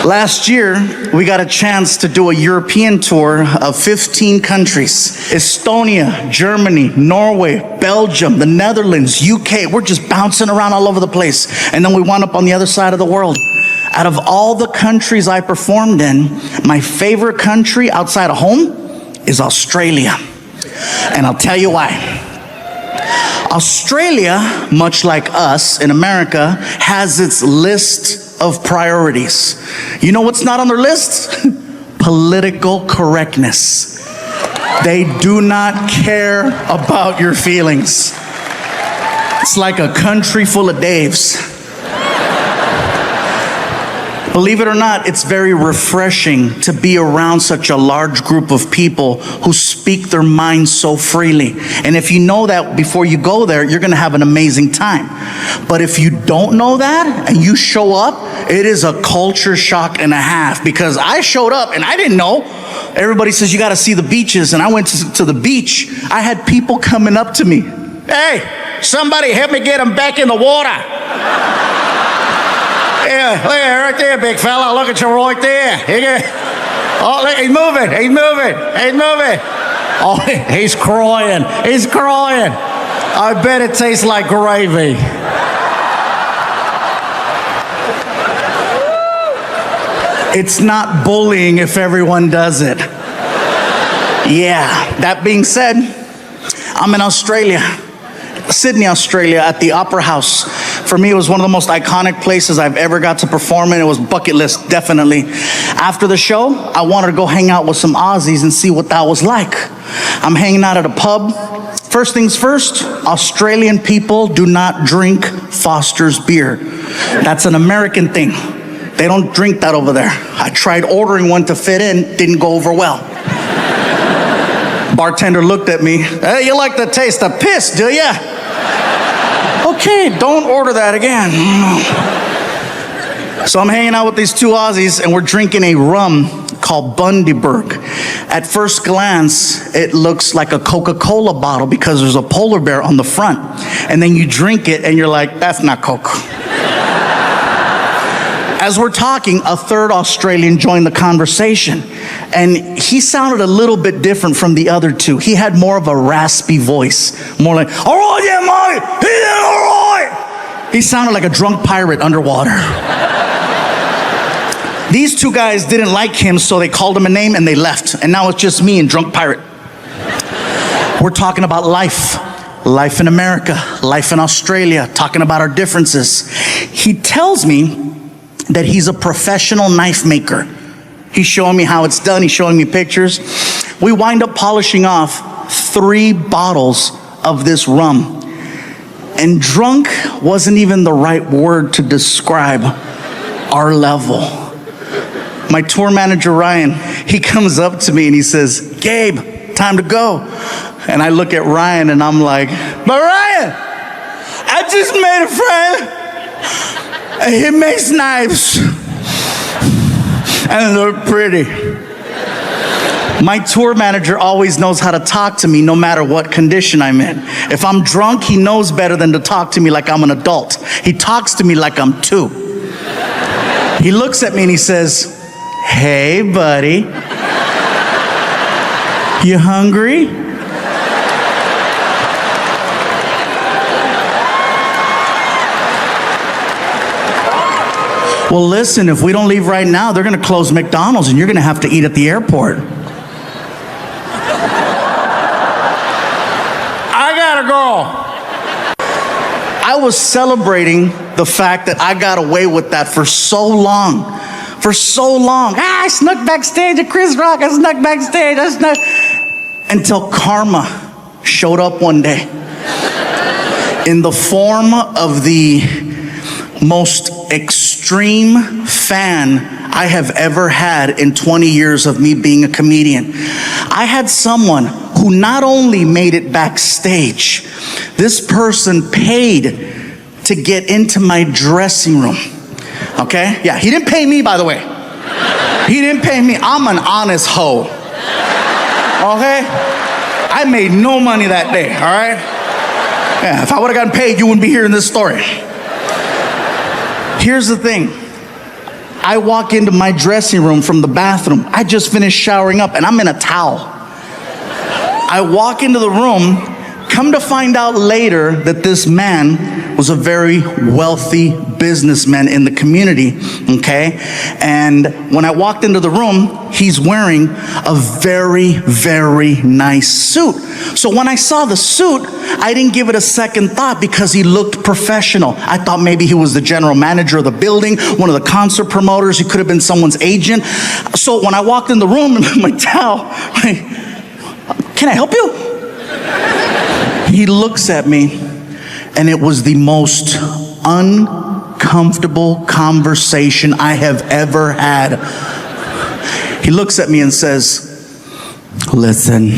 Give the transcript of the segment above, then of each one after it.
Last year, we got a chance to do a European tour of 15 countries. Estonia, Germany, Norway, Belgium, the Netherlands, UK. We're just bouncing around all over the place. And then we wound up on the other side of the world. Out of all the countries I performed in, my favorite country outside of home is Australia. And I'll tell you why. Australia, much like us in America, has its list of priorities. You know what's not on their list? Political correctness. They do not care about your feelings. It's like a country full of Daves. Believe it or not, it's very refreshing to be around such a large group of people who speak their minds so freely. And if you know that before you go there, you're gonna have an amazing time. But if you don't know that and you show up, it is a culture shock and a half, because I showed up and I didn't know. Everybody says you gotta see the beaches, and I went to the beach. I had people coming up to me. Hey, somebody help me get them back in the water. Yeah, look at right there, big fella. Look at you right there. Oh, look, he's moving. Oh, he's crying. I bet it tastes like gravy. It's not bullying if everyone does it. Yeah, that being said, I'm in Australia. Sydney, Australia, at the Opera House. For me, it was one of the most iconic places I've ever got to perform in. It was bucket list, definitely. After the show, I wanted to go hang out with some Aussies and see what that was like. I'm hanging out at a pub. First things first, Australian people do not drink Foster's beer. That's an American thing. They don't drink that over there. I tried ordering one to fit in, didn't go over well. Bartender looked at me. Hey, you like the taste of piss, do ya? Okay, don't order that again. So I'm hanging out with these two Aussies, and we're drinking a rum called Bundaberg. At first glance, it looks like a Coca-Cola bottle because there's a polar bear on the front. And then you drink it, and you're like, that's not Coke. As we're talking, a third Australian joined the conversation, and he sounded a little bit different from the other two. He had more of a raspy voice, more like, all right, yeah, mate, yeah, all right. He sounded like a drunk pirate underwater. These two guys didn't like him, so they called him a name and they left, and now it's just me and drunk pirate. We're talking about life in America, life in Australia, talking about our differences. He tells me that he's a professional knife maker. He's showing me how it's done. He's showing me pictures. We wind up polishing off 3 bottles of this rum. And drunk wasn't even the right word to describe our level. My tour manager, Ryan, he comes up to me and he says, Gabe, time to go. And I look at Ryan and I'm like, but Ryan, I just made a friend. He makes knives, and they're pretty. My tour manager always knows how to talk to me no matter what condition I'm in. If I'm drunk, he knows better than to talk to me like I'm an adult. He talks to me like I'm 2. He looks at me and he says, hey, buddy, you hungry? Well, listen, if we don't leave right now, they're gonna close McDonald's and you're gonna have to eat at the airport. I gotta go. I was celebrating the fact that I got away with that for so long. I snuck backstage at Chris Rock, until karma showed up one day in the form of the most extreme fan I have ever had in 20 years of me being a comedian. I had someone who not only made it backstage, this person paid to get into my dressing room. Okay? Yeah, he didn't pay me, by the way. He didn't pay me. I'm an honest hoe. Okay? I made no money that day, all right? Yeah, if I would have gotten paid, you wouldn't be hearing this story. Here's the thing. I walk into my dressing room from the bathroom. I just finished showering up and I'm in a towel. I walk into the room, come to find out later that this man was a very wealthy businessman in the community, okay? And when I walked into the room, he's wearing a very, very nice suit. So when I saw the suit, I didn't give it a second thought because he looked professional. I thought maybe he was the general manager of the building, one of the concert promoters. He could have been someone's agent. So when I walked in the room in my towel, can I help you? He looks at me, and it was the most uncomfortable conversation I have ever had. He looks at me and says, listen,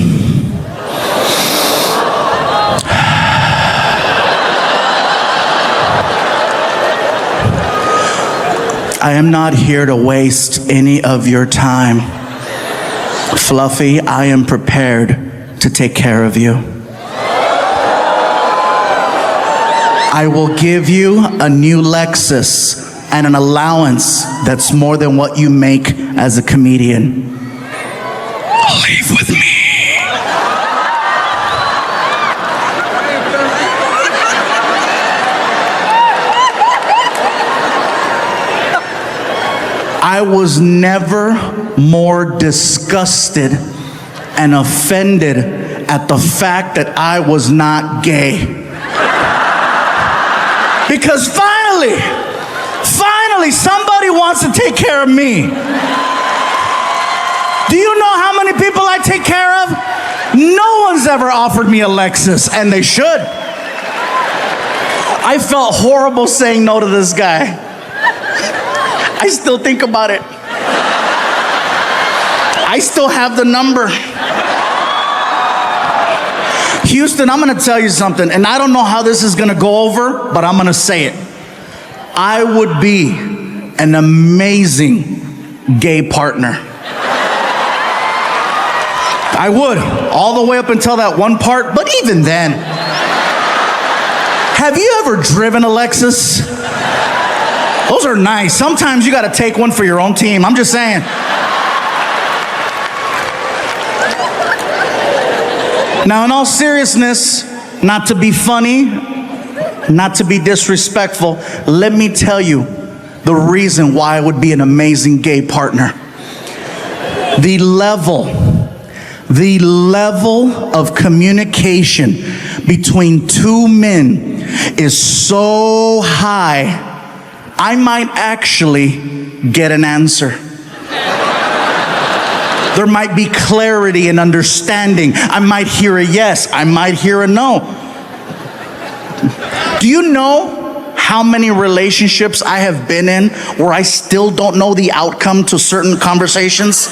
I am not here to waste any of your time. Fluffy, I am prepared to take care of you. I will give you a new Lexus and an allowance that's more than what you make as a comedian. Leave with me. I was never more disgusted and offended at the fact that I was not gay. Because finally, somebody wants to take care of me. Do you know how many people I take care of? No one's ever offered me a Lexus, and they should. I felt horrible saying no to this guy. I still think about it. I still have the number. Houston, I'm gonna tell you something, and I don't know how this is gonna go over, but I'm gonna say it. I would be an amazing gay partner. I would, all the way up until that one part, but even then. Have you ever driven a Lexus? Those are nice. Sometimes you gotta take one for your own team, I'm just saying. Now, in all seriousness, not to be funny, not to be disrespectful, let me tell you the reason why I would be an amazing gay partner. The level of communication between two men is so high, I might actually get an answer. There might be clarity and understanding. I might hear a yes, I might hear a no. Do you know how many relationships I have been in where I still don't know the outcome to certain conversations?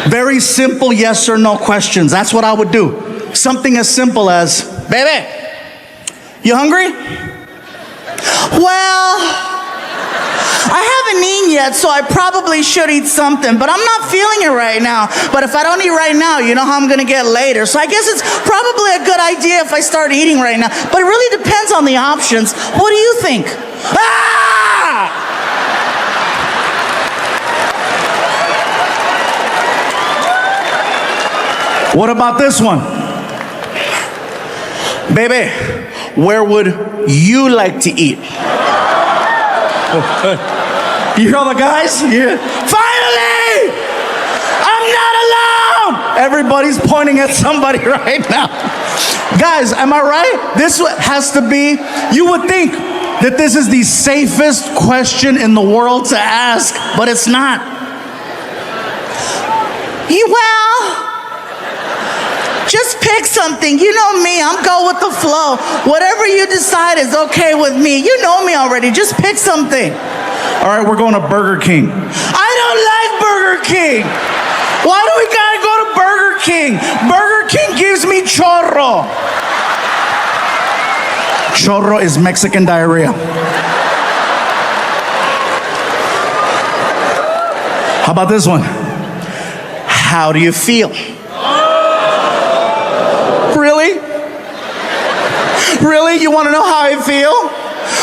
Very simple yes or no questions. That's what I would do. Something as simple as, baby, you hungry? Well, I haven't eaten yet, so I probably should eat something, but I'm not feeling it right now. But if I don't eat right now, you know how I'm gonna get later. So I guess it's probably a good idea if I start eating right now. But it really depends on the options. What do you think? Ah! What about this one? Baby, where would you like to eat? You hear all the guys? Yeah. Finally! I'm not alone! Everybody's pointing at somebody right now. Guys, am I right? This has to be, you would think that this is the safest question in the world to ask, but it's not. Well, just pick something. You know me, I'm go with the flow. Whatever you decide is okay with me. You know me already, just pick something. All right, we're going to Burger King. I don't like Burger King. Why do we gotta go to Burger King? Burger King gives me chorro. Chorro is Mexican diarrhea. How about this one? How do you feel? Really? Really? You want to know how I feel?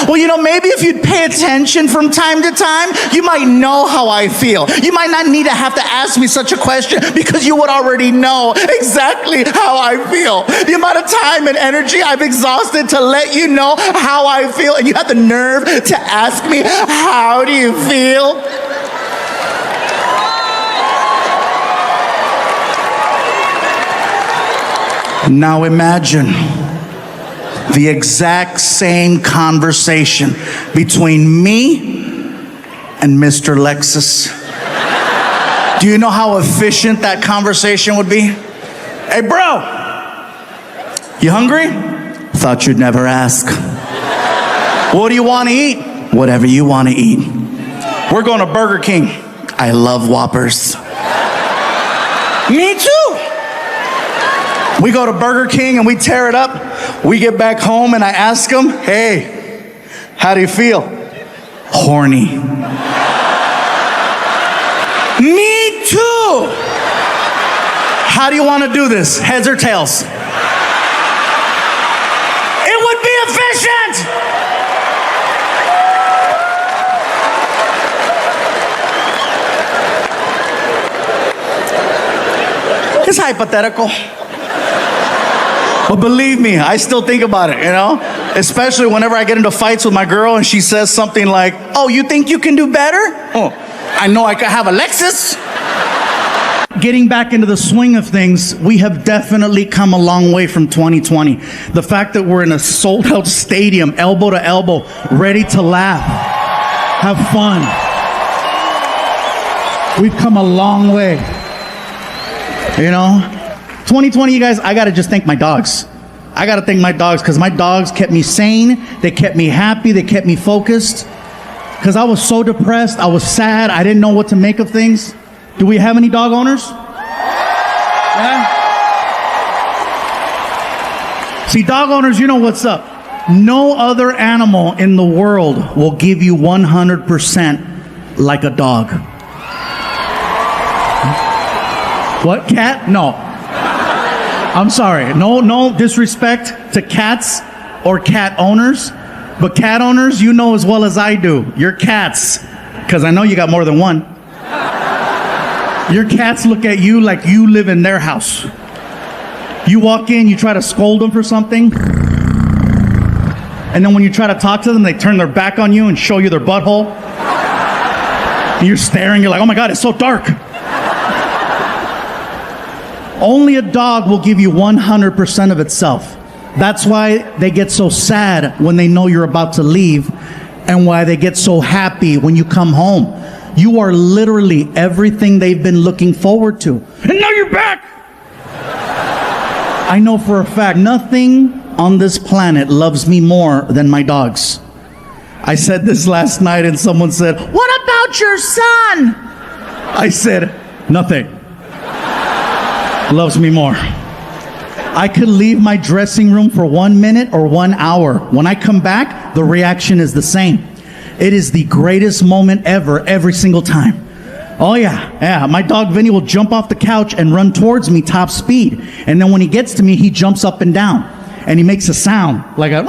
Well, maybe if you'd pay attention from time to time, you might know how I feel. You might not need to have to ask me such a question because you would already know exactly how I feel. The amount of time and energy I've exhausted to let you know how I feel, and you have the nerve to ask me, how do you feel? Now imagine the exact same conversation between me and Mr. Lexus. Do you know how efficient that conversation would be? Hey, bro, you hungry? Thought you'd never ask. What do you want to eat? Whatever you want to eat. We're going to Burger King. I love Whoppers. Me too. We go to Burger King and we tear it up. We get back home and I ask him, hey, how do you feel? Horny. Me too. How do you want to do this? Heads or tails? It would be efficient. It's hypothetical. But believe me, I still think about it, Especially whenever I get into fights with my girl and she says something like, oh, you think you can do better? Oh, I know I could have a Lexus. Getting back into the swing of things, we have definitely come a long way from 2020. The fact that we're in a sold-out stadium, elbow to elbow, ready to laugh, have fun. We've come a long way. 2020, you guys, I gotta just thank my dogs. I gotta thank my dogs because my dogs kept me sane. They kept me happy. They kept me focused. Because I was so depressed. I was sad. I didn't know what to make of things. Do we have any dog owners? Yeah? See, dog owners, you know what's up. No other animal in the world will give you 100% like a dog. What? Cat? No. I'm sorry. No disrespect to cats or cat owners. But cat owners, you know as well as I do. Your cats, because I know you got more than one. Your cats look at you like you live in their house. You walk in, you try to scold them for something. And then when you try to talk to them, they turn their back on you and show you their butthole. And you're staring, you're like, oh my God, it's so dark. Only a dog will give you 100% of itself. That's why they get so sad when they know you're about to leave, and why they get so happy when you come home. You are literally everything they've been looking forward to. And now you're back! I know for a fact, nothing on this planet loves me more than my dogs. I said this last night and someone said, what about your son? I said, nothing loves me more. I could leave my dressing room for 1 minute or 1 hour. When I come back, the reaction is the same. It is the greatest moment ever, every single time. Oh yeah. My dog Vinny will jump off the couch and run towards me top speed. And then when he gets to me, he jumps up and down. And he makes a sound like a...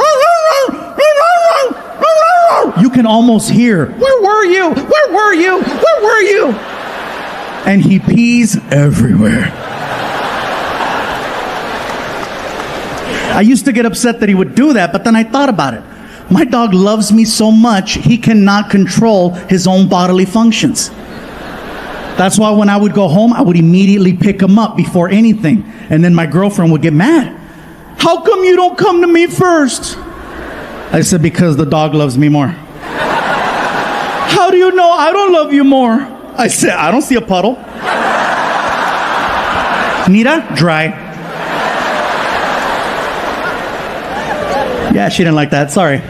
You can almost hear, where were you? Where were you? Where were you? And he pees everywhere. I used to get upset that he would do that, but then I thought about it. My dog loves me so much, he cannot control his own bodily functions. That's why when I would go home, I would immediately pick him up before anything. And then my girlfriend would get mad. How come you don't come to me first? I said, because the dog loves me more. How do you know I don't love you more? I said, I don't see a puddle. Nita, dry. Yeah, she didn't like that, sorry.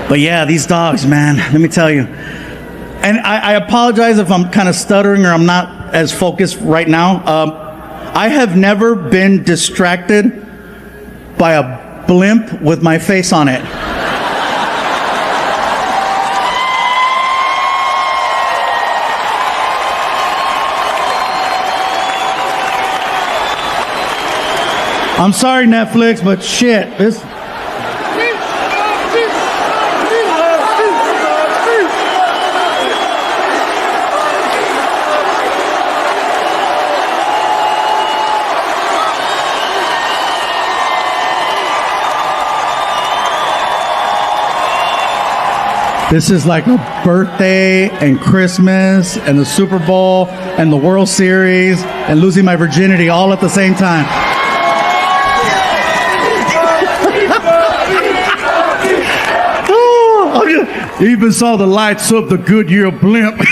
But yeah, these dogs, man, let me tell you. And I apologize if I'm kind of stuttering or I'm not as focused right now. I have never been distracted by a blimp with my face on it. I'm sorry, Netflix, but shit, this... This is like a birthday and Christmas and the Super Bowl and the World Series and losing my virginity all at the same time. Oh, even saw the lights of the Goodyear blimp.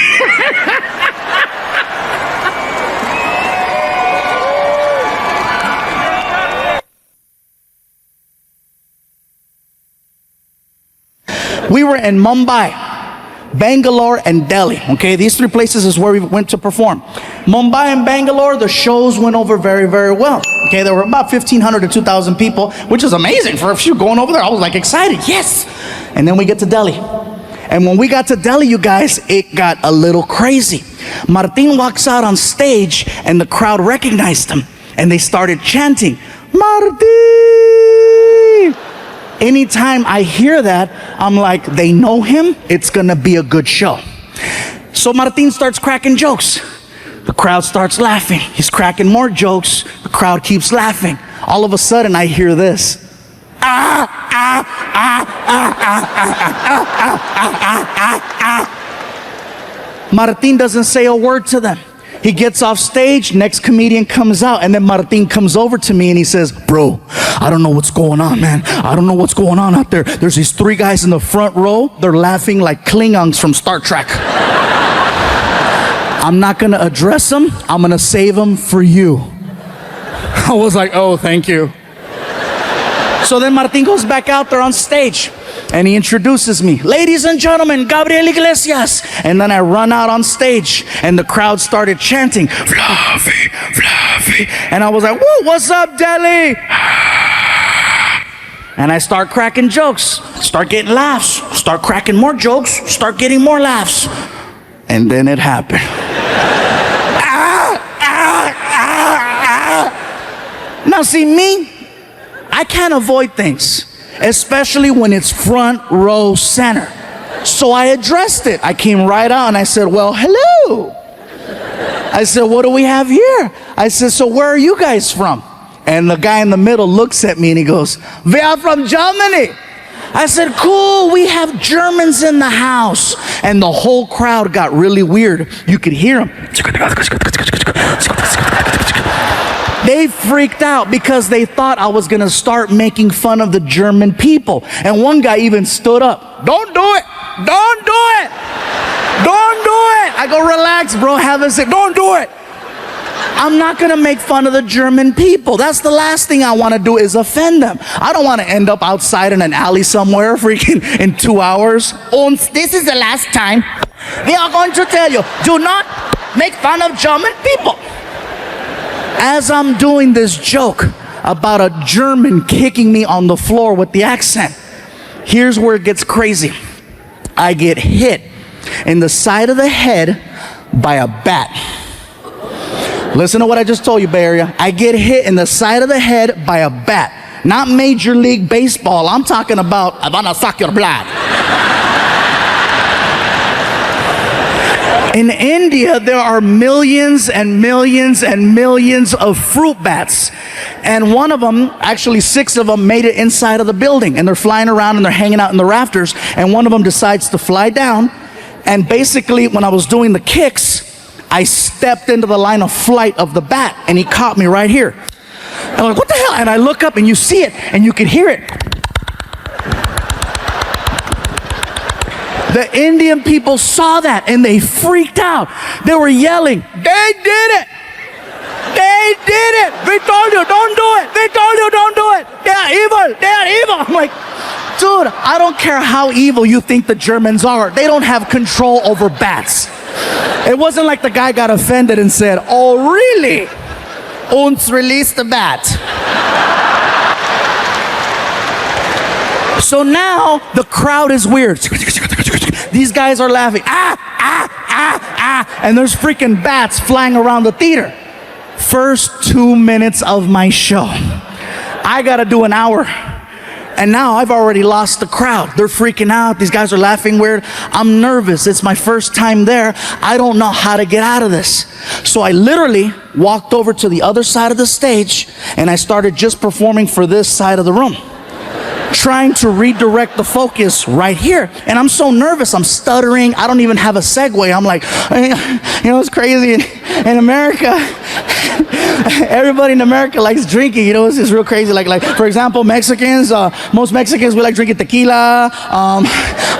We were in Mumbai, Bangalore, and Delhi. Okay, these three places is where we went to perform. Mumbai and Bangalore, the shows went over very, very well. Okay, there were about 1,500 to 2,000 people, which is amazing for a few going over there. I was like excited, yes. And then we get to Delhi. And when we got to Delhi, you guys, it got a little crazy. Martin walks out on stage and the crowd recognized him. And they started chanting, Martin! Anytime I hear that, I'm like, they know him, it's gonna be a good show. So Martin starts cracking jokes. The crowd starts laughing. He's cracking more jokes. The crowd keeps laughing. All of a sudden, I hear this. Martin doesn't say a word to them. He gets off stage, next comedian comes out, and then Martin comes over to me and he says, bro, I don't know what's going on, man. I don't know what's going on out there. There's these three guys in the front row. They're laughing like Klingons from Star Trek. I'm not gonna address them. I'm gonna save them for you. I was like, oh, thank you. So then Martin goes back out there on stage and he introduces me. Ladies and gentlemen, Gabriel Iglesias. And then I run out on stage and the crowd started chanting, Fluffy, Fluffy. And I was like, whoa, what's up, Delhi? And I start cracking jokes, start getting laughs, start cracking more jokes, start getting more laughs. And then it happened. Now see me, I can't avoid things, especially when it's front row center. So I addressed it. I came right out and I said, well, hello. I said, what do we have here? I said, so where are you guys from? And the guy in the middle looks at me and he goes, we are from Germany. I said, cool, we have Germans in the house. And the whole crowd got really weird. You could hear them. They freaked out because they thought I was gonna start making fun of the German people. And one guy even stood up. Don't do it, don't do it, don't do it. I go, relax, bro, have a seat, don't do it. I'm not gonna make fun of the German people. That's the last thing I wanna do is offend them. I don't wanna end up outside in an alley somewhere freaking in 2 hours. And this is the last time we are going to tell you, do not make fun of German people. As I'm doing this joke about a German kicking me on the floor with the accent, here's where it gets crazy. I get hit in the side of the head by a bat. Listen to what I just told you, Bay Area. I get hit in the side of the head by a bat. Not Major League Baseball. I'm talking about, I'm gonna suck your blood. In India, there are millions and millions and millions of fruit bats. And one of them, actually 6 of them, made it inside of the building. And they're flying around and they're hanging out in the rafters. And one of them decides to fly down. And basically, when I was doing the kicks, I stepped into the line of flight of the bat. And he caught me right here. I'm like, what the hell? And I look up and you see it and you can hear it. The Indian people saw that and they freaked out. They were yelling, they did it. They did it. We told you, don't do it. We told you, don't do it. They are evil. They are evil. I'm like, dude, I don't care how evil you think the Germans are. They don't have control over bats. It wasn't like the guy got offended and said, oh, really? Uns release the bat. So now the crowd is weird. These guys are laughing. And there's freaking bats flying around the theater. First 2 minutes of my show. I gotta do an hour. And now I've already lost the crowd. They're freaking out. These guys are laughing weird. I'm nervous. It's my first time there. I don't know how to get out of this. So I literally walked over to the other side of the stage and I started just performing for this side of the room. trying to redirect the focus right here. And I'm so nervous, I'm stuttering, I don't even have a segue. I'm like, you know, it's crazy in America. Everybody in America likes drinking, you know, it's just real crazy. Like for example, Mexicans, most Mexicans, we like drinking tequila.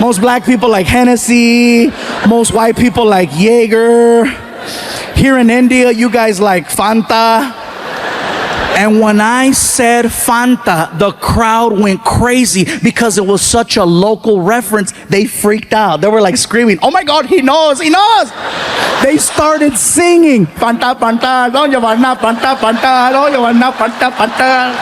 Most black people like Hennessy. Most white people like Jaeger. Here in India, you guys like Fanta. And when I said Fanta, the crowd went crazy because it was such a local reference. They freaked out. They were like screaming, "Oh my God, he knows, he knows!" They started singing, "Fanta, Fanta, don't you want na Fanta, Fanta, don't you want na Fanta, Fanta."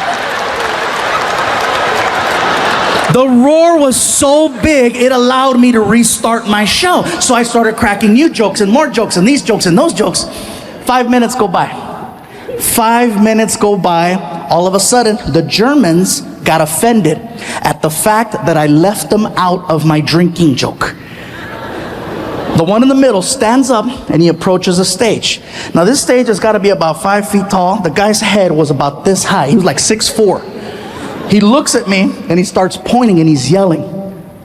The roar was so big, it allowed me to restart my show. So I started cracking new jokes and more jokes and these jokes and those jokes. 5 minutes go by. 5 minutes go by. All of a sudden, the Germans got offended at the fact that I left them out of my drinking joke. The one in the middle stands up and he approaches the stage. Now this stage has got to be about 5 feet tall. The guy's head was about this high. He was like 6'4". He looks at me and he starts pointing and he's yelling,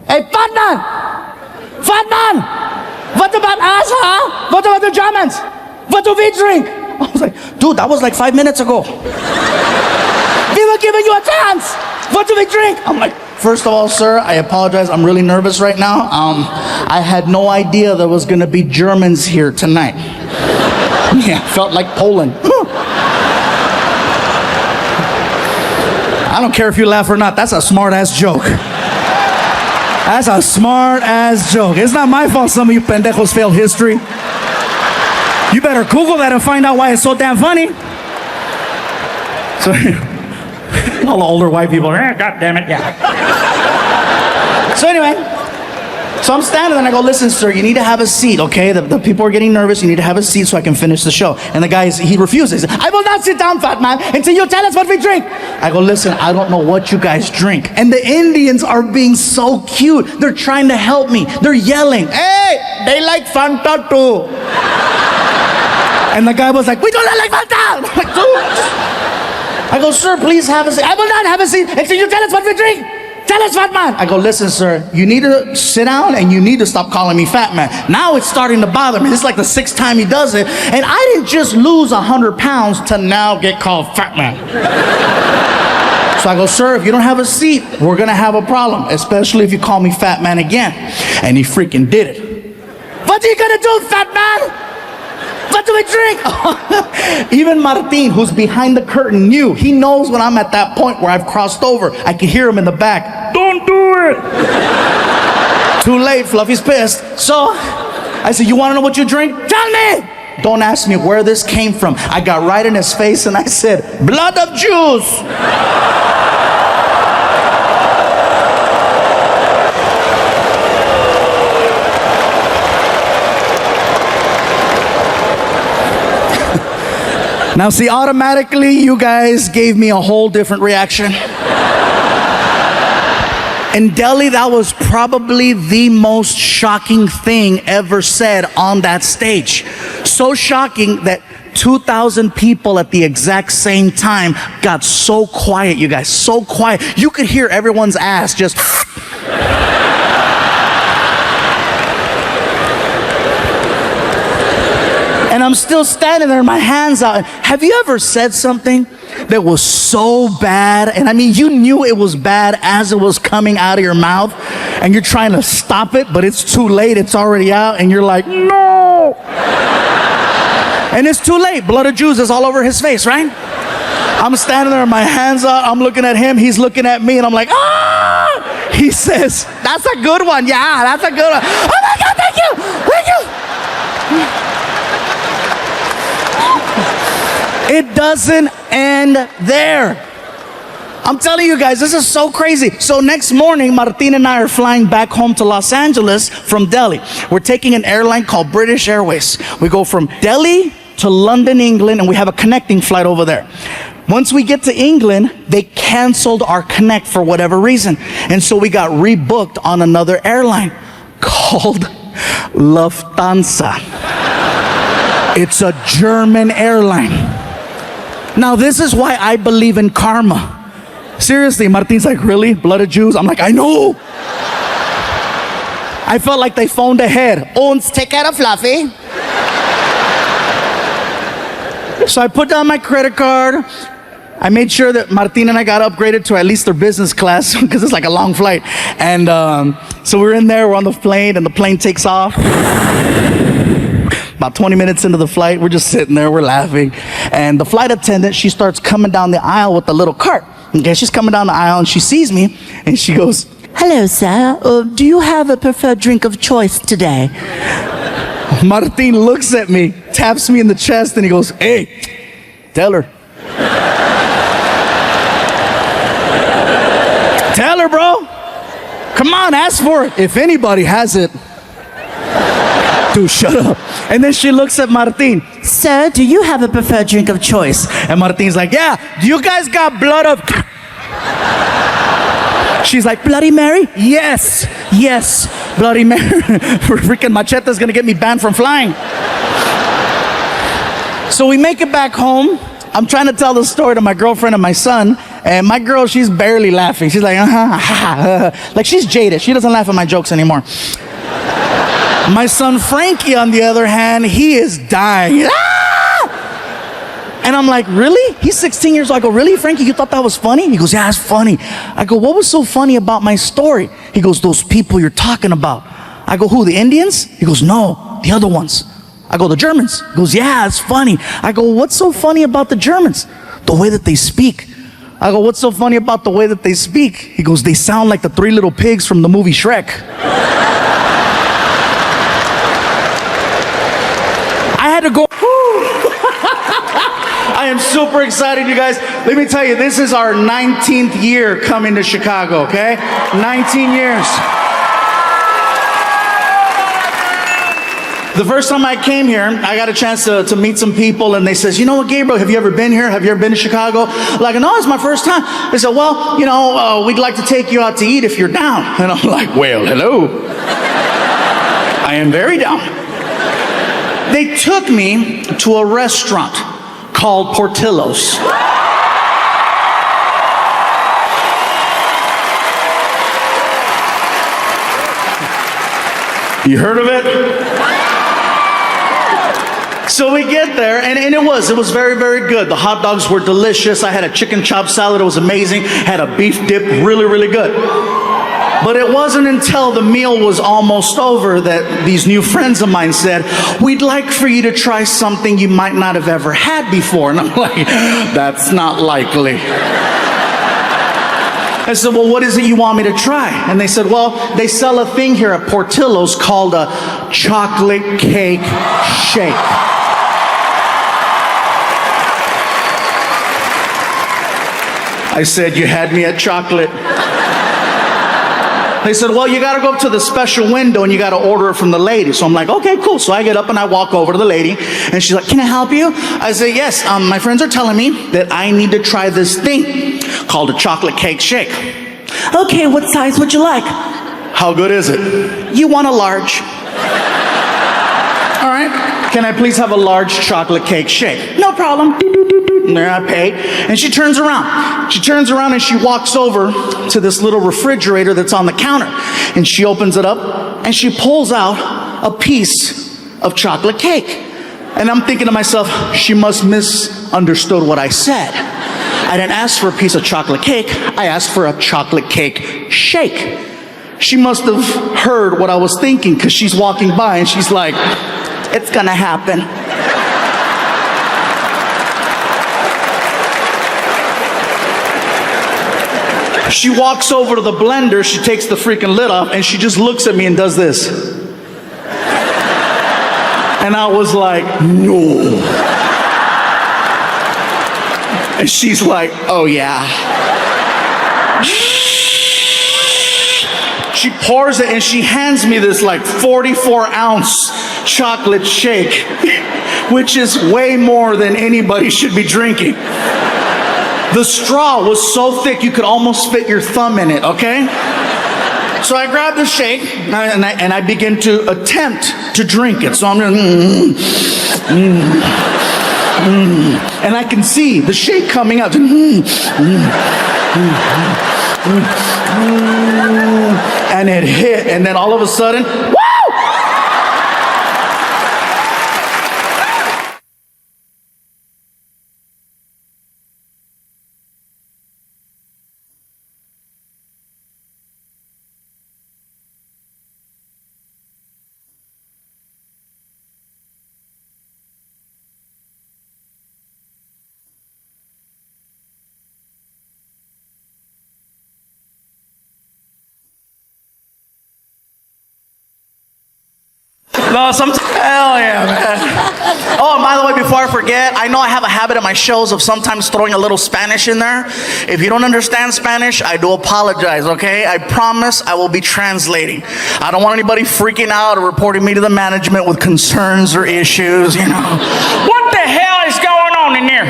"Hey, fat man! Fat man! What about us, huh? What about the Germans? What do we drink?" I was like, "Dude, that was like 5 minutes ago. We were giving you a chance. What do we drink?" I'm like, "First of all, sir, I apologize. I'm really nervous right now. I had no idea there was gonna be Germans here tonight." Yeah, felt like Poland. I don't care if you laugh or not. That's a smart-ass joke. That's a smart-ass joke. It's not my fault some of you pendejos failed history. You better Google that and find out why it's so damn funny. So, all the older white people are, "God damn it, yeah." So anyway, so I'm standing there and I go, "Listen, sir, you need to have a seat, okay? The people are getting nervous. You need to have a seat so I can finish the show." And the guy, he refuses. "I will not sit down, fat man, until you tell us what we drink." I go, "Listen, I don't know what you guys drink." And the Indians are being so cute. They're trying to help me. They're yelling, "Hey, they like Fanta too." And the guy was like, "We don't like Fanta." I'm like, "Dude." I go, "Sir, please have a seat." "I will not have a seat until you tell us what we drink. Tell us, fat man." I go, "Listen, sir, you need to sit down and you need to stop calling me fat man." Now it's starting to bother me. It's like the 6th time he does it. And I didn't just lose 100 pounds to now get called fat man. So I go, "Sir, if you don't have a seat, we're going to have a problem, especially if you call me fat man again." And he freaking did it. "What are you going to do, fat man? What do we drink?" Even Martin, who's behind the curtain, knew. He knows when I'm at that point where I've crossed over. I can hear him in the back. "Don't do it." Too late, Fluffy's pissed. So I said, "You want to know what you drink? Tell me." Don't ask me where this came from. I got right in his face and I said, "Blood of Jews." Now see, automatically you guys gave me a whole different reaction. In Delhi, that was probably the most shocking thing ever said on that stage. So shocking that 2,000 people at the exact same time got so quiet, you guys, so quiet. You could hear everyone's ass just... And I'm still standing there, my hands out. Have you ever said something that was so bad? And I mean, you knew it was bad as it was coming out of your mouth, and you're trying to stop it, but it's too late, it's already out, and you're like, "No!" And it's too late. Blood of Jews is all over his face, right? I'm standing there, my hands out, I'm looking at him, he's looking at me, and I'm like, "Ah!" He says, "That's a good one, yeah, that's a good one." Oh my God, thank you, thank you. It doesn't end there. I'm telling you guys, this is so crazy. So next morning, Martin and I are flying back home to Los Angeles from Delhi. We're taking an airline called British Airways. We go from Delhi to London, England, and we have a connecting flight over there. Once we get to England, they canceled our connect for whatever reason. And so we got rebooked on another airline called Lufthansa. It's a German airline. Now, this is why I believe in karma. Seriously, Martin's like, really? Blood of Jews? I'm like, I know. I felt like they phoned ahead. Ons, take out a fluffy. So I put down my credit card. I made sure that Martin and I got upgraded to at least their business class because it's like a long flight. And so we're in there, we're on the plane, and the plane takes off. About 20 minutes into the flight, we're just sitting there, we're laughing. And the flight attendant, she starts coming down the aisle with a little cart. Okay, she's coming down the aisle and she sees me and she goes, "Hello, sir. Do you have a preferred drink of choice today?" Martin looks at me, taps me in the chest, and he goes, "Hey, tell her. Tell her, bro. Come on, ask for it. If anybody has it." Dude, shut up. And then she looks at Martin. "Sir, do you have a preferred drink of choice?" And Martin's like, "Yeah, do you guys got blood of..." She's like, "Bloody Mary?" "Yes, yes, Bloody Mary." Freaking Machete's gonna get me banned from flying. So we make it back home. I'm trying to tell the story to my girlfriend and my son, and my girl, she's barely laughing. She's like, like she's jaded. She doesn't laugh at my jokes anymore. My son Frankie, on the other hand, he is dying. And I'm like, "Really?" He's 16 years old. I go, "Really, Frankie? You thought that was funny?" He goes, "Yeah, it's funny." I go, "What was so funny about my story?" He goes, "Those people you're talking about." I go, "Who, the Indians?" He goes, "No, the other ones." I go, "The Germans?" He goes, "Yeah, it's funny." I go, "What's so funny about the Germans?" "The way that they speak." I go, "What's so funny about the way that they speak?" He goes, "They sound like the three little pigs from the movie Shrek." I had to go. I am super excited, you guys. Let me tell you, this is our 19th year coming to Chicago, okay? 19 years. The first time I came here, I got a chance to meet some people, and they says, "You know what, Gabriel, have you ever been here? Have you ever been to Chicago?" Like, "No, it's my first time." They said, "Well, you know, we'd like to take you out to eat if you're down." And I'm like, "Well, hello. I am very down." They took me to a restaurant called Portillo's. You heard of it? So we get there, and it was very, very good. The hot dogs were delicious. I had a chicken chop salad. It was amazing. Had a beef dip, really, really good. But it wasn't until the meal was almost over that these new friends of mine said, "We'd like for you to try something you might not have ever had before." And I'm like, "That's not likely." I said, "Well, what is it you want me to try?" And they said, "Well, they sell a thing here at Portillo's called a chocolate cake shake." I said, "You had me at chocolate." They said, "Well, you got to go up to the special window and you got to order it from the lady." So I'm like, "Okay, cool." So I get up and I walk over to the lady, and she's like, "Can I help you?" I say, "Yes, my friends are telling me that I need to try this thing called a chocolate cake shake." "Okay, what size would you like?" "How good is it?" "You want a large." "All right. Can I please have a large chocolate cake shake?" "No problem." And there I pay. And she turns around. She turns around and she walks over to this little refrigerator that's on the counter. And she opens it up and she pulls out a piece of chocolate cake. And I'm thinking to myself, she must misunderstood what I said. I didn't ask for a piece of chocolate cake. I asked for a chocolate cake shake. She must have heard what I was thinking, because she's walking by and she's like, "It's gonna happen." She walks over to the blender, she takes the freaking lid off, and she just looks at me and does this. And I was like, "No." And she's like, "Oh yeah." She pours it and she hands me this like 44-ounce chocolate shake, which is way more than anybody should be drinking. The straw was so thick you could almost fit your thumb in it, okay? So I grab the shake and I begin to attempt to drink it. So I'm just, And I can see the shake coming out. And it hit, and then all of a sudden, woo! No, hell yeah, man. Oh, and by the way, before I forget, I know I have a habit in my shows of sometimes throwing a little Spanish in there. If you don't understand Spanish, I do apologize, okay? I promise I will be translating. I don't want anybody freaking out or reporting me to the management with concerns or issues, you know. What the hell is going on in there?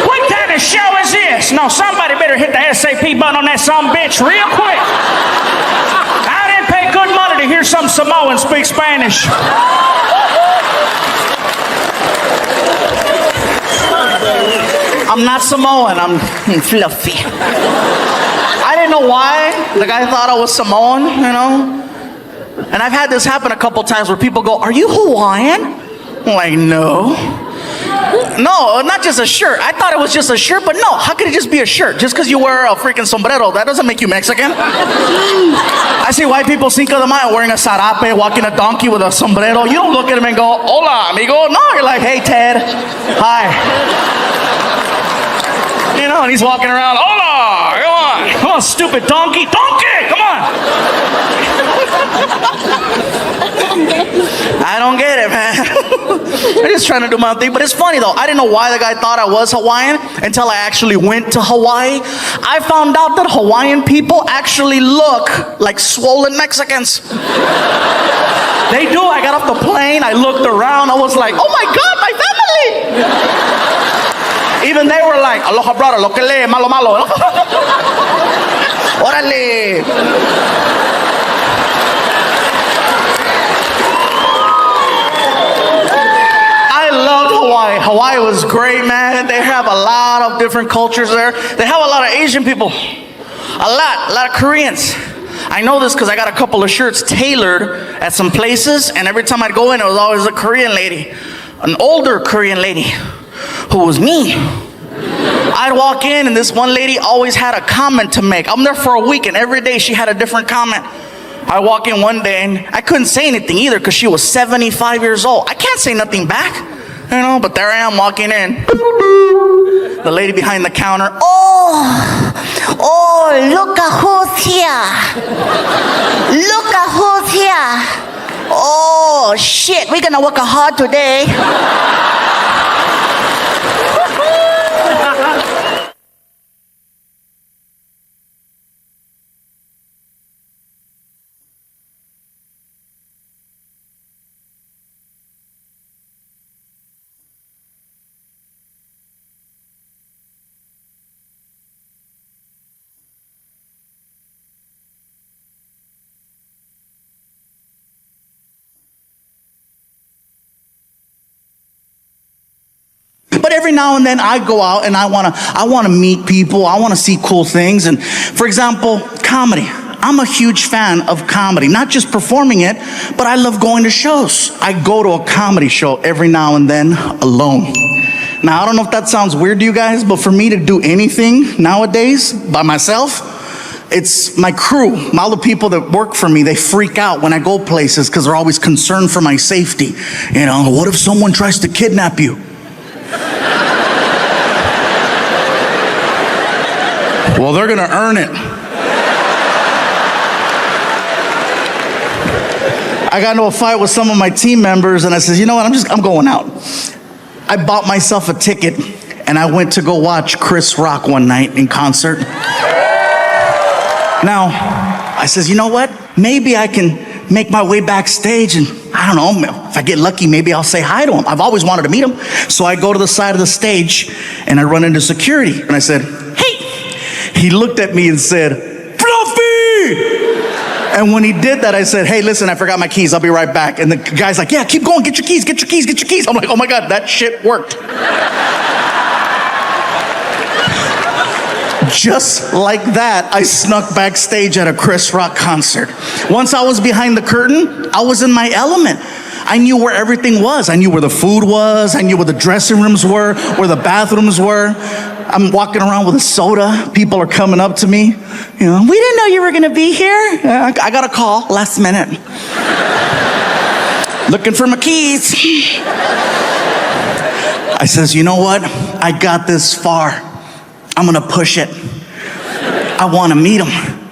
What kind of show is this? No, somebody better hit the SAP button on that son of a bitch real quick. I didn't pay good money to hear some Samoan speak Spanish. I'm not Samoan, I'm fluffy. I didn't know why the guy thought I was Samoan, you know? And I've had this happen a couple times where people go, "Are you Hawaiian?" I'm like, no. No, not just a shirt. I thought it was just a shirt, but no, how could it just be a shirt? Just because you wear a freaking sombrero, that doesn't make you Mexican. I see white people, Cinco de Mayo, wearing a sarape, walking a donkey with a sombrero. You don't look at them and go, "Hola, amigo." No, you're like, "Hey, Ted. Hi." You know, and he's walking around, "Hola, come on, stupid donkey. Donkey, come on." I don't get it, man. I'm just trying to do my thing. But it's funny, though. I didn't know why the guy thought I was Hawaiian until I actually went to Hawaii. I found out that Hawaiian people actually look like swollen Mexicans. They do. I got off the plane. I looked around. I was like, "Oh, my God, my family." Even they were like, "Aloha, brother. Lo que le, malo, malo." Orale. Hawaii was great, man. They have a lot of different cultures there. They have a lot of Asian people. A lot of Koreans. I know this because I got a couple of shirts tailored at some places, and every time I'd go in, it was always a Korean lady. An older Korean lady who was me. I'd walk in, and this one lady always had a comment to make. I'm there for a week, and every day she had a different comment. I walk in one day, and I couldn't say anything either because she was 75 years old. I can't say nothing back. You know, but there I am walking in. The lady behind the counter. Oh, look at who's here. Look at who's here. Oh, shit, we're gonna work hard today. But every now and then I go out and I wanna meet people. I wanna see cool things. And for example, comedy. I'm a huge fan of comedy, not just performing it, but I love going to shows. I go to a comedy show every now and then alone. Now, I don't know if that sounds weird to you guys, but for me to do anything nowadays by myself, it's my crew, all the people that work for me, they freak out when I go places because they're always concerned for my safety. You know, what if someone tries to kidnap you? Well, they're gonna earn it. I got into a fight with some of my team members and I said, "You know what, I'm going out." I bought myself a ticket and I went to go watch Chris Rock one night in concert. Now, I says, "You know what? Maybe I can make my way backstage and I don't know, if I get lucky, maybe I'll say hi to him. I've always wanted to meet him." So I go to the side of the stage and I run into security and I said, "Hey." He looked at me and said, "Fluffy!" And when he did that, I said, hey, listen, I forgot my keys. I'll be right back. And the guy's like, yeah, keep going. Get your keys, get your keys, get your keys. I'm like, oh my God, that shit worked. Just like that, I snuck backstage at a Chris Rock concert. Once I was behind the curtain, I was in my element. I knew where everything was. I knew where the food was. I knew where the dressing rooms were, where the bathrooms were. I'm walking around with a soda. People are coming up to me. You know, we didn't know you were going to be here. I got a call last minute. Looking for my keys. I says, you know what? I got this far. I'm going to push it. I want to meet him.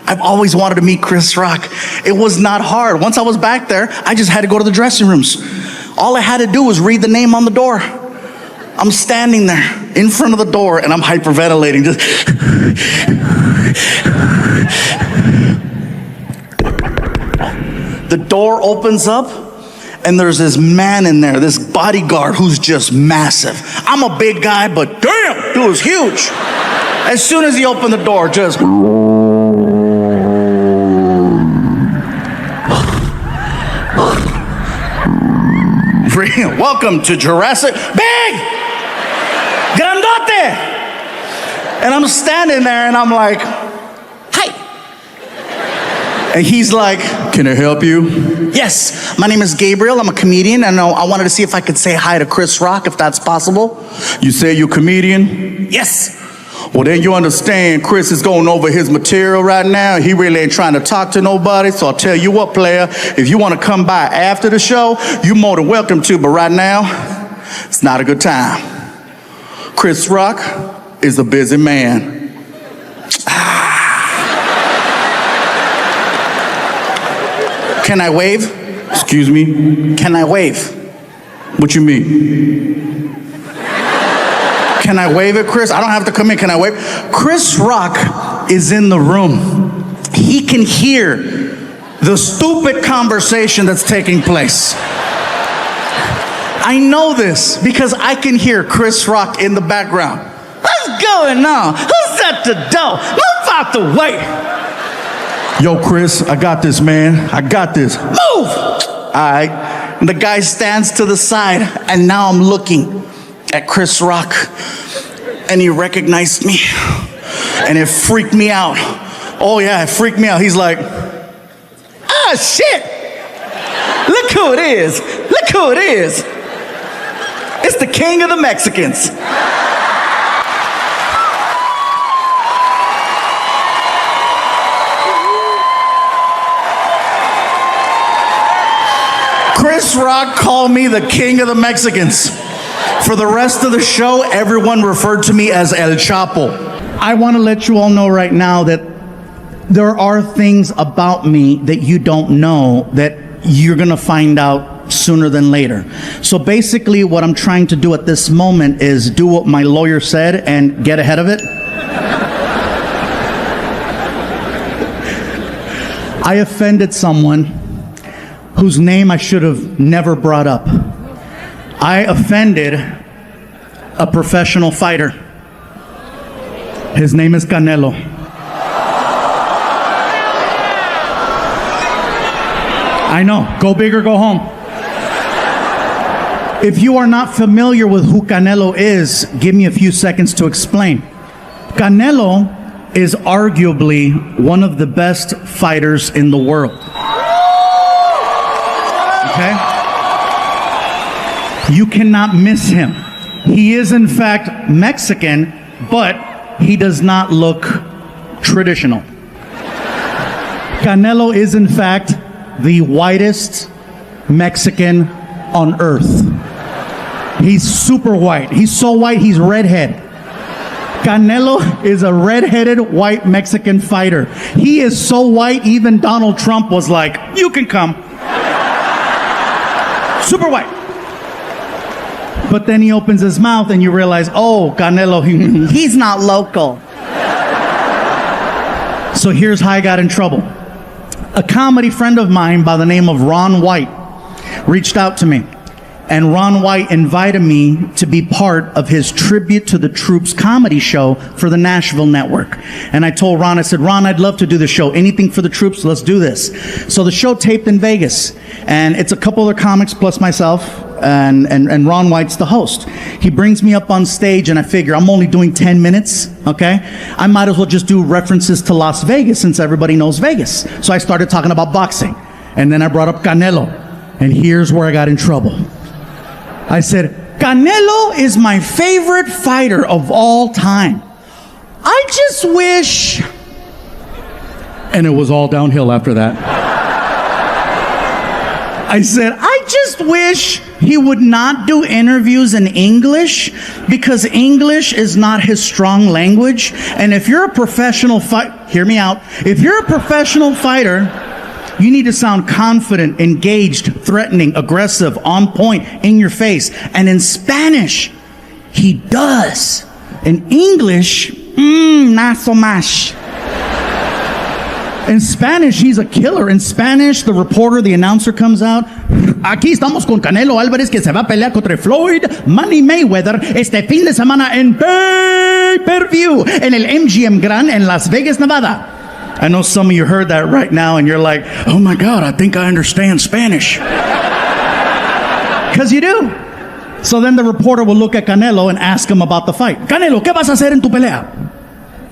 I've always wanted to meet Chris Rock. It was not hard. Once I was back there, I just had to go to the dressing rooms. All I had to do was read the name on the door. I'm standing there in front of the door and I'm hyperventilating. Just the door opens up and there's this man in there, this bodyguard who's just massive. I'm a big guy, but damn, dude was huge. As soon as he opened the door, just... Welcome to Jurassic... Big! Grandote! And I'm standing there and I'm like, hi. And he's like, can I help you? Yes, my name is Gabriel. I'm a comedian. And I wanted to see if I could say hi to Chris Rock, if that's possible. You say you're a comedian? Yes. Well, then you understand Chris is going over his material right now. He really ain't trying to talk to nobody. So I'll tell you what, player, if you want to come by after the show, you're more than welcome to. But right now, it's not a good time. Chris Rock is a busy man. Can I wave? Excuse me? Can I wave? What you mean? Can I wave at Chris? I don't have to come in. Can I wave? Chris Rock is in the room. He can hear the stupid conversation that's taking place. I know this because I can hear Chris Rock in the background. What's going on? Who's at the door? Move out the way. Yo, Chris, I got this, man. I got this. Move! All right. And the guy stands to the side, and now I'm looking at Chris Rock, and he recognized me, and it freaked me out. Oh yeah, it freaked me out. He's like, ah, shit! Look who it is! Look who it is! It's the king of the Mexicans. Chris Rock called me the king of the Mexicans. For the rest of the show, everyone referred to me as El Chapo. I want to let you all know right now that there are things about me that you don't know that you're going to find out sooner than later. So basically what I'm trying to do at this moment is do what my lawyer said and get ahead of it. I offended someone whose name I should have never brought up. I offended a professional fighter. His name is Canelo. I know, go big or go home. If you are not familiar with who Canelo is, give me a few seconds to explain. Canelo is arguably one of the best fighters in the world. Okay? You cannot miss him. He is in fact Mexican, but he does not look traditional. Canelo is in fact the whitest Mexican on earth. He's super white. He's so white, he's redhead. Canelo is a redheaded white Mexican fighter. He is so white, even Donald Trump was like, you can come. Super white. But then he opens his mouth and you realize, oh, Canelo, he's not local. So here's how I got in trouble. A comedy friend of mine by the name of Ron White reached out to me. And Ron White invited me to be part of his Tribute to the Troops comedy show for the Nashville Network. And I told Ron, I said, Ron, I'd love to do the show. Anything for the troops, let's do this. So the show taped in Vegas. And it's a couple other comics plus myself. And Ron White's the host. He brings me up on stage and I figure I'm only doing 10 minutes, okay? I might as well just do references to Las Vegas since everybody knows Vegas. So I started talking about boxing. And then I brought up Canelo. And here's where I got in trouble. I said, Canelo is my favorite fighter of all time. I just wish... And it was all downhill after that. I said, I just wish he would not do interviews in English because English is not his strong language. And if you're a professional hear me out. If you're a professional fighter, you need to sound confident, engaged, threatening, aggressive, on point, in your face. And in Spanish, he does. In English, not so much. In Spanish, he's a killer. In Spanish, the reporter, the announcer comes out. Aquí estamos con Canelo Álvarez que se va a pelear contra Floyd Money Mayweather este fin de semana en pay-per-view en el MGM Grand en Las Vegas, Nevada. I know some of you heard that right now and you're like, oh my God, I think I understand Spanish. Because you do. So then the reporter will look at Canelo and ask him about the fight. Canelo, ¿qué vas a hacer en tu pelea?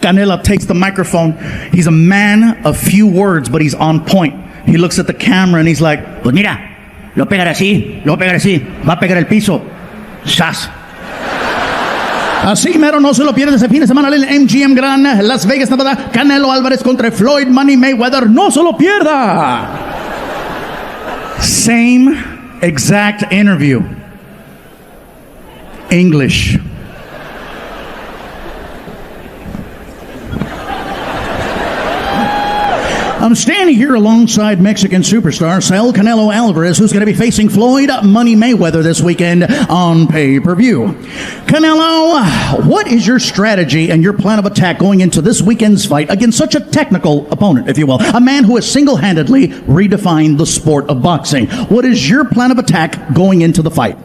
Canelo takes the microphone. He's a man of few words, but he's on point. He looks at the camera and he's like, pues mira, lo pegar así, va a pegar el piso. ¡Sas! Así mero, no se lo pierde ese fin de semana en el MGM Grand, Las Vegas, Nevada. Canelo Álvarez contra Floyd Money Mayweather. No se lo pierda. Same exact interview. English. I'm standing here alongside Mexican superstar Saul Canelo Alvarez, who's going to be facing Floyd Money Mayweather this weekend on pay-per-view. Canelo, what is your strategy and your plan of attack going into this weekend's fight against such a technical opponent, if you will, a man who has single-handedly redefined the sport of boxing? What is your plan of attack going into the fight?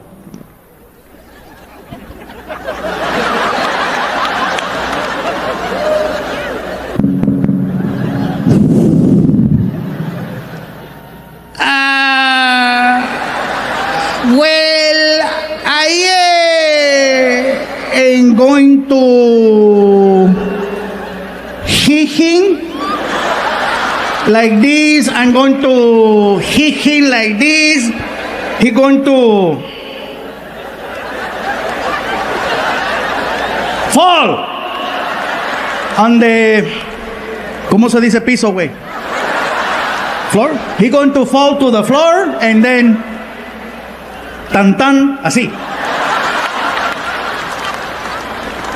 Going to hit him like this. I'm going to hit him like this. He's going to fall on the, ¿cómo se dice piso, güey? Floor. He's going to fall to the floor and then tan tan así.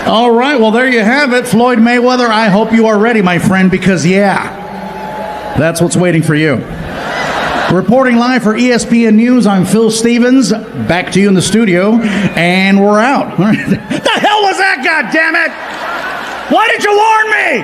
All right, well, there you have it. Floyd Mayweather, I hope you are ready, my friend, because, yeah, that's what's waiting for you. Reporting live for ESPN News, I'm Phil Stevens. Back to you in the studio, and we're out. The hell was that, goddammit? Why did you warn me?